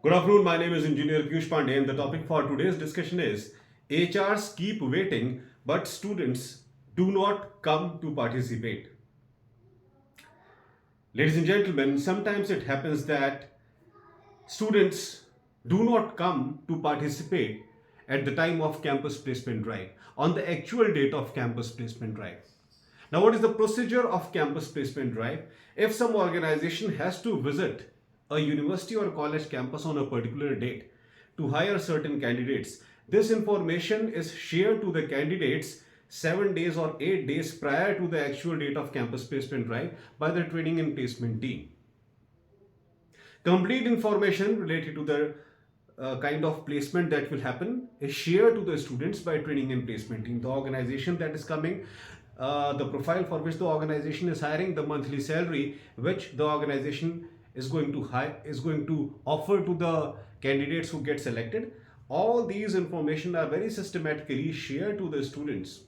Good afternoon, my name is Engineer Piyush Pandey and the topic for today's discussion is HRs keep waiting but students do not come to participate. Ladies and gentlemen, sometimes it happens that students do not come to participate at the time of campus placement drive, on the actual date of campus placement drive. Now, what is the procedure of campus placement drive? If some organization has to visit a university or college campus on a particular date to hire certain candidates, this information is shared to the candidates 7 days or 8 days prior to the actual date of campus placement drive by the training and placement team. Complete information related to the kind of placement that will happen is shared to the students by training and placement team. The organization that is coming, the profile for which the organization is hiring, the monthly salary which the organization is going to offer to the candidates who get selected. All these information are very systematically shared to the students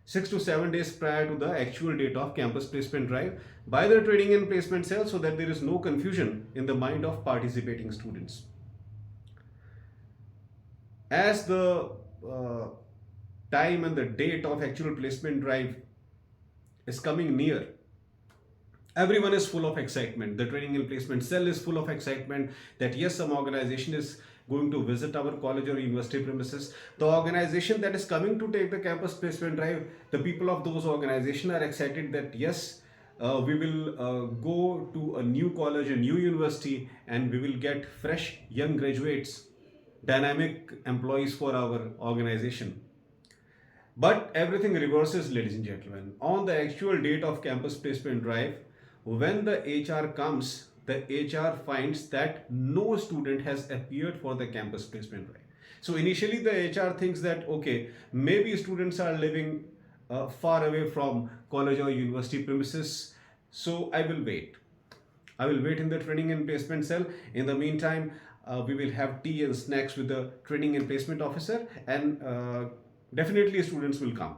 6 to 7 days prior to the actual date of campus placement drive by the training and placement cell, so that there is no confusion in the mind of participating students. As the time and the date of actual placement drive is coming near, everyone is full of excitement. The training and placement cell is full of excitement that yes, some organization is going to visit our college or university premises. The organization that is coming to take the campus placement drive, the people of those organizations are excited that yes, we will go to a new college, a new university, and we will get fresh young graduates, dynamic employees for our organization. But everything reverses, ladies and gentlemen. On the actual date of campus placement drive, when the HR comes, the HR finds that no student has appeared for the campus placement drive. So initially the HR thinks that okay, maybe students are living far away from college or university premises, so I will wait. I will wait in the training and placement cell. In the meantime, we will have tea and snacks with the training and placement officer, and definitely students will come.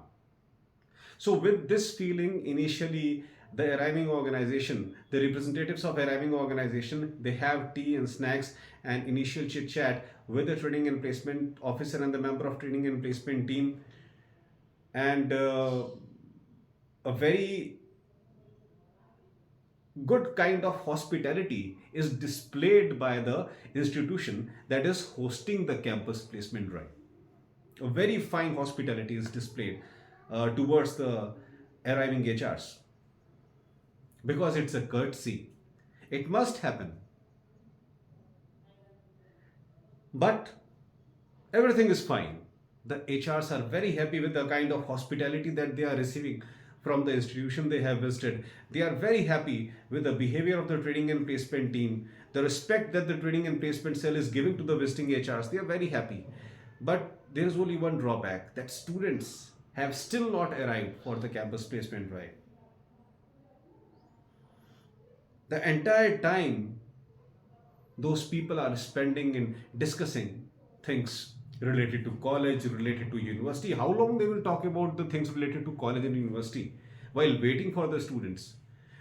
So with this feeling, initially the arriving organization, the representatives of arriving organization, they have tea and snacks and initial chit chat with the training and placement officer and the member of training and placement team, and a very good kind of hospitality is displayed by the institution that is hosting the campus placement drive. A very fine hospitality is displayed towards the arriving HRs, because it's a courtesy. It must happen. But everything is fine. The HRs are very happy with the kind of hospitality that they are receiving from the institution they have visited. They are very happy with the behavior of the training and placement team, the respect that the training and placement cell is giving to the visiting HRs. They are very happy. But there is only one drawback, that students have still not arrived for the campus placement drive. The entire time those people are spending in discussing things related to college, related to university, how long they will talk about the things related to college and university while waiting for the students.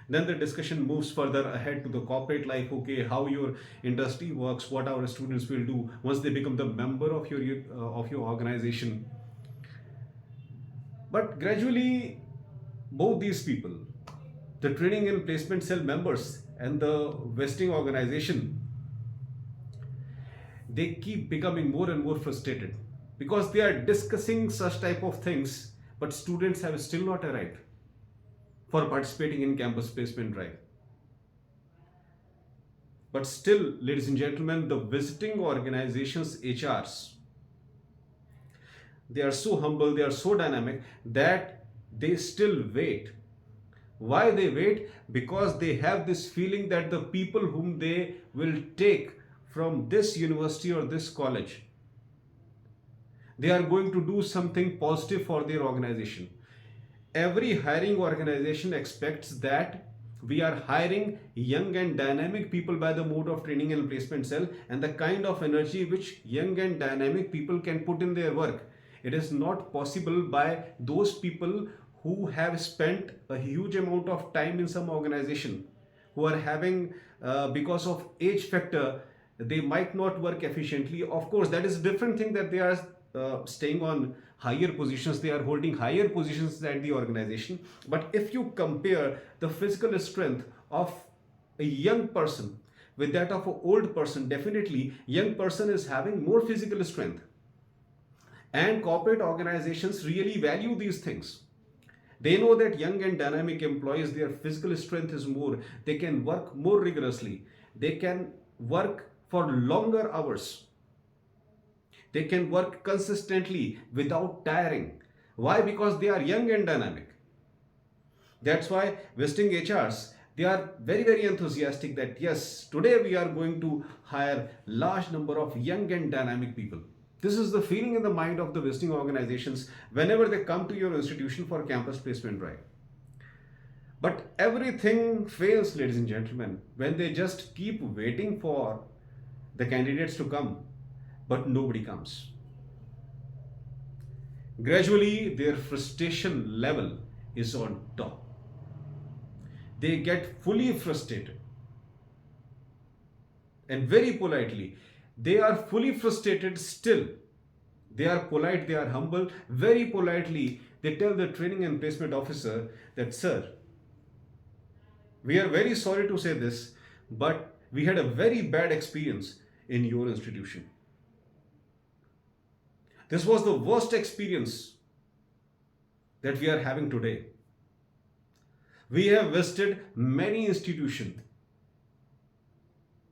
Then the discussion moves further ahead to the corporate life. Okay, how your industry works, what our students will do once they become the member of your organization. But gradually, both these people, the training and placement cell members and the vesting organization, they keep becoming more and more frustrated because they are discussing such type of things, but students have still not arrived for participating in campus placement drive. But still, ladies and gentlemen, the visiting organizations HRs, they are so humble, they are so dynamic that they still wait. Why they wait? Because they have this feeling that the people whom they will take from this university or this college, they are going to do something positive for their organization. Every hiring organization expects that we are hiring young and dynamic people by the mode of training and placement cell, and the kind of energy which young and dynamic people can put in their work, it is not possible by those people who have spent a huge amount of time in some organization, who are having because of age factor, they might not work efficiently. Of course, that is a different thing, that they are staying on higher positions, they are holding higher positions at the organization. But if you compare the physical strength of a young person with that of an old person, definitely young person is having more physical strength. And corporate organizations really value these things. They know that young and dynamic employees, their physical strength is more. They can work more rigorously. They can work for longer hours. They can work consistently without tiring. Why? Because they are young and dynamic. That's why visiting HRs, they are very, very enthusiastic that yes, today we are going to hire large number of young and dynamic people. This is the feeling in the mind of the visiting organizations whenever they come to your institution for campus placement drive. But everything fails, ladies and gentlemen, when they just keep waiting for the candidates to come, but nobody comes. Gradually, their frustration level is on top. They get fully frustrated, and very politely, they are fully frustrated still. They are polite, they are humble. Very politely, they tell the training and placement officer that, sir, we are very sorry to say this, but we had a very bad experience in your institution. This was the worst experience that we are having today. We have visited many institutions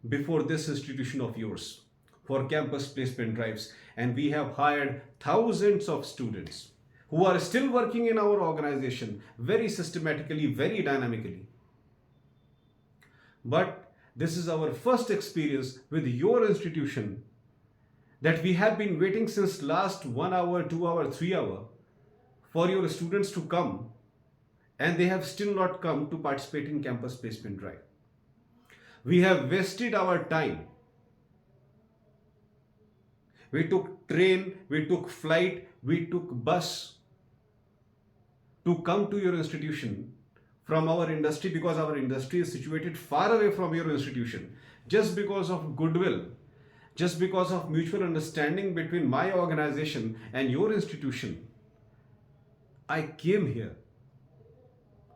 before this institution of yours for campus placement drives, and we have hired thousands of students who are still working in our organization very systematically, very dynamically. But this is our first experience with your institution, that we have been waiting since last 1 hour, 2 hour, 3 hour for your students to come, and they have still not come to participate in campus placement drive. We have wasted our time. We took train, we took flight, we took bus to come to your institution from our industry, because our industry is situated far away from your institution. Just because of goodwill, just because of mutual understanding between my organization and your institution, I came here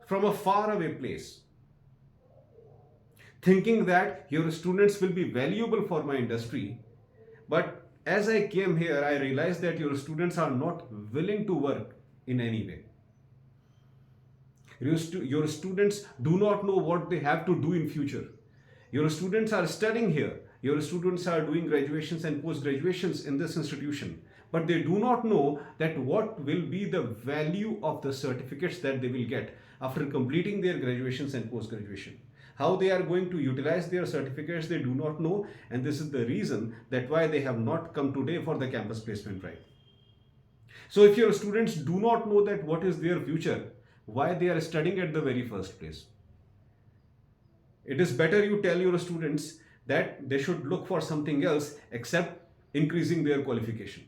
from a far away place, thinking that your students will be valuable for my industry. But as I came here, I realized that your students are not willing to work in any way. Your students do not know what they have to do in future. Your students are studying here. Your students are doing graduations and post-graduations in this institution. But they do not know that what will be the value of the certificates that they will get after completing their graduations and post-graduation. How they are going to utilize their certificates, they do not know, and this is the reason that why they have not come today for the campus placement drive. So if your students do not know that what is their future, why they are studying at the very first place? It is better you tell your students that they should look for something else except increasing their qualification.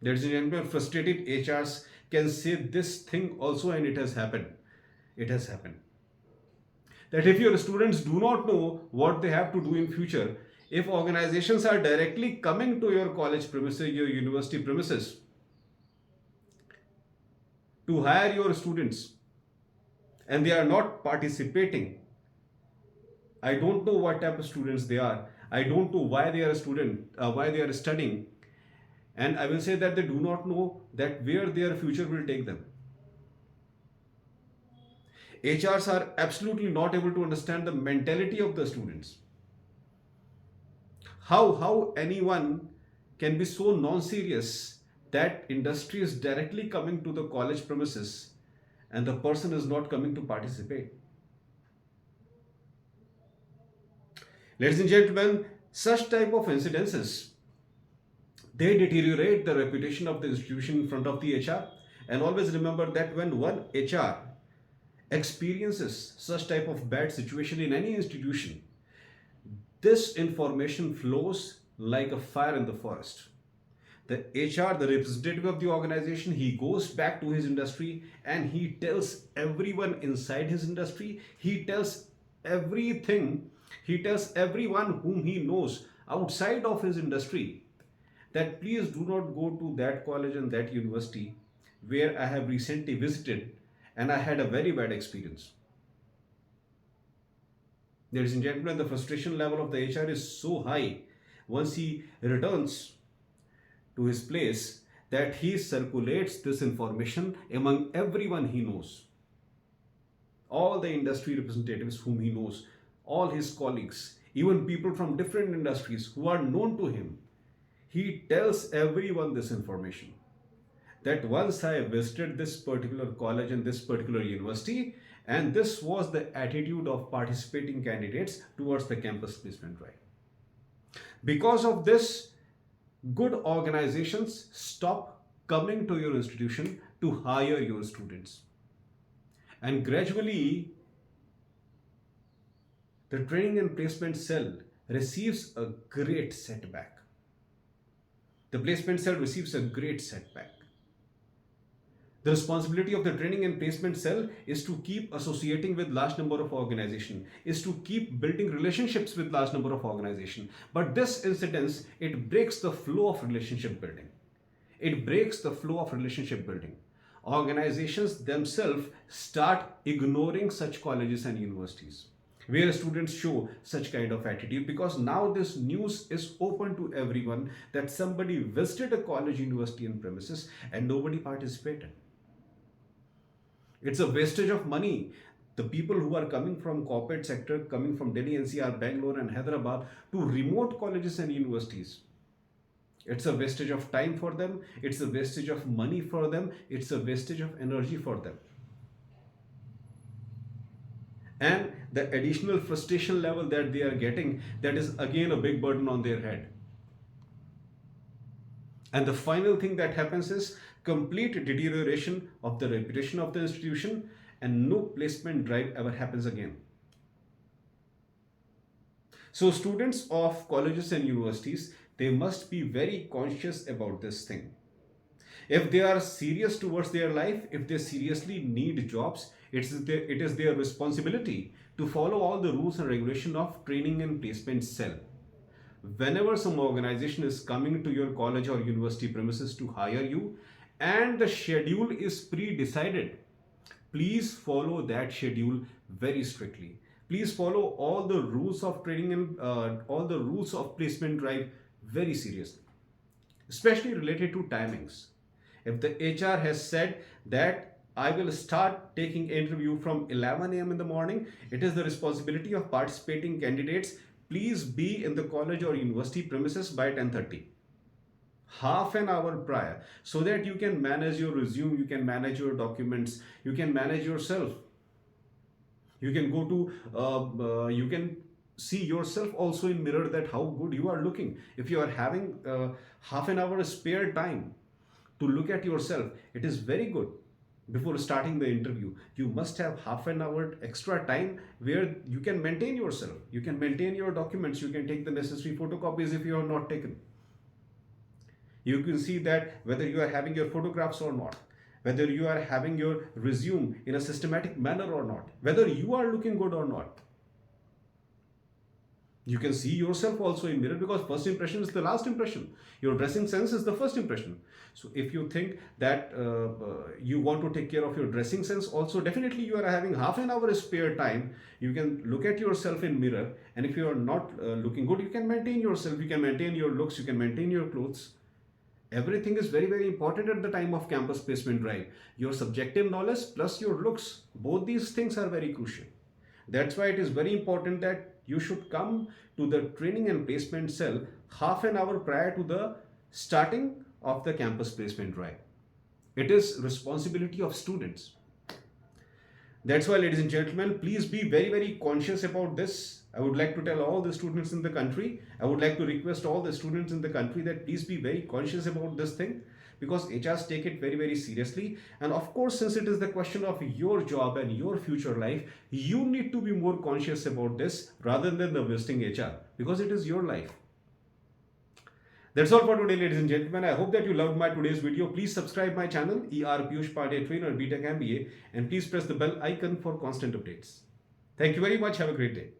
Ladies and gentlemen, frustrated HRs can say this thing also, and it has happened. It has happened. That if your students do not know what they have to do in future, if organizations are directly coming to your college premises, your university premises, to hire your students, and they are not participating, I don't know what type of students they are. I don't know why they are why they are studying, and I will say that they do not know that where their future will take them. HRs are absolutely not able to understand the mentality of the students. How anyone can be so non-serious that industry is directly coming to the college premises and the person is not coming to participate. Ladies and gentlemen, such type of incidences, they deteriorate the reputation of the institution in front of the HR. And always remember that when one HR experiences such type of bad situation in any institution, this information flows like a fire in the forest. The HR, the representative of the organization, he goes back to his industry and he tells everyone inside his industry, he tells everything He tells everyone whom he knows outside of his industry that please do not go to that college and that university where I have recently visited and I had a very bad experience. Ladies and gentlemen, the frustration level of the HR is so high once he returns to his place that he circulates this information among everyone he knows. All the industry representatives whom he knows, all his colleagues, even people from different industries who are known to him, he tells everyone this information. That once I visited this particular college and this particular university, and this was the attitude of participating candidates towards the campus placement drive. Because of this, good organizations stop coming to your institution to hire your students. And gradually, the training and placement cell receives a great setback. The placement cell receives a great setback. The responsibility of the training and placement cell is to keep associating with large number of organizations, is to keep building relationships with large number of organizations. But this incidence, it breaks the flow of relationship building. It breaks the flow of relationship building. Organizations themselves start ignoring such colleges and universities where students show such kind of attitude, because now this news is open to everyone that somebody visited a college, university and premises and nobody participated. It's a wastage of money. The people who are coming from corporate sector, coming from Delhi, NCR, Bangalore and Hyderabad to remote colleges and universities, it's a wastage of time for them, it's a wastage of money for them, it's a wastage of energy for them. And the additional frustration level that they are getting, that is again a big burden on their head. And the final thing that happens is complete deterioration of the reputation of the institution, and no placement drive ever happens again. So students of colleges and universities, they must be very conscious about this thing. If they are serious towards their life, if they seriously need jobs, it is their responsibility to follow all the rules and regulation of training and placement cell. Whenever some organization is coming to your college or university premises to hire you and the schedule is pre-decided, please follow that schedule very strictly. Please follow all the rules of training and all the rules of placement drive very seriously, especially related to timings. If the HR has said that I will start taking interview from 11 a.m. in the morning, it is the responsibility of participating candidates, please be in the college or university premises by 10:30. Half an hour prior, so that you can manage your resume, you can manage your documents, you can manage yourself. You can go to, you can see yourself also in mirror that how good you are looking. If you are having half an hour spare time to look at yourself, it is very good. Before starting the interview, you must have half an hour extra time where you can maintain yourself. You can maintain your documents. You can take the necessary photocopies if you are not taken. You can see that whether you are having your photographs or not, whether you are having your resume in a systematic manner or not, whether you are looking good or not. You can see yourself also in mirror, because first impression is the last impression. Your dressing sense is the first impression. So if you think that you want to take care of your dressing sense also, definitely you are having half an hour spare time. You can look at yourself in mirror, and if you are not looking good, you can maintain yourself, you can maintain your looks, you can maintain your clothes. Everything is very, very important at the time of campus placement drive. Your subjective knowledge plus your looks, both these things are very crucial. That's why it is very important that you should come to the training and placement cell half an hour prior to the starting of the campus placement drive. It is responsibility of students. That's why, ladies and gentlemen, please be very, very conscious about this. I would like to tell all the students in the country, I would like to request all the students in the country that please be very conscious about this thing, because HRs take it very, very seriously. And of course, since it is the question of your job and your future life, you need to be more conscious about this rather than the visiting HR, because it is your life. That's all for today, ladies and gentlemen. I hope that you loved my today's video. Please subscribe my channel, ER Piyush Pandey Trainer B.Tech MBA, and please press the bell icon for constant updates. Thank you very much. Have a great day.